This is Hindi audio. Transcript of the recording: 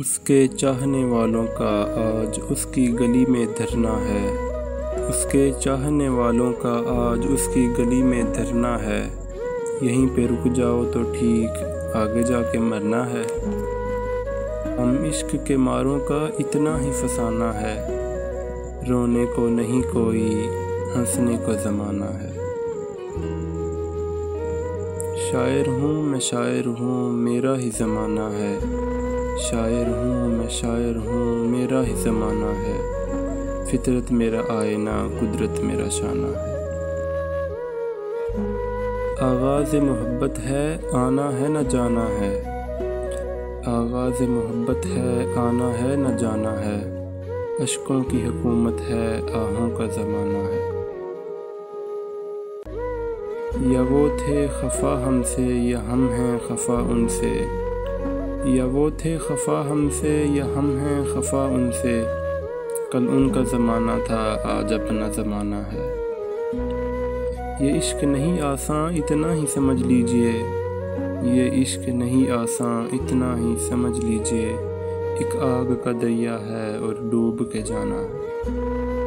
उसके चाहने वालों का आज उसकी गली में धरना है। उसके चाहने वालों का आज उसकी गली में धरना है। यहीं पे रुक जाओ तो ठीक, आगे जाके मरना है। हम इश्क के मारों का इतना ही फसाना है। रोने को नहीं कोई, हंसने को ज़माना है। शायर हूँ मैं, शायर हूँ, मेरा ही ज़माना है। शायर हूँ मैं, शायर हूँ, मेरा ही ज़माना है। फितरत मेरा आईना, कुदरत मेरा शाना है। आगाज़ मोहब्बत है, आना है न जाना है। आगाज़ मोहब्बत है, आना है न जाना है। अश्कों की हुकूमत है, आहों का ज़माना है। या वो थे खफा हमसे, या हम हैं खफा उनसे। या वो थे खफा हमसे, या हम हैं खफा उनसे। कल उनका ज़माना था, आज अपना ज़माना है। ये इश्क नहीं आसान, इतना ही समझ लीजिए। ये इश्क नहीं आसान, इतना ही समझ लीजिए। एक आग का दरिया है और डूब के जाना है।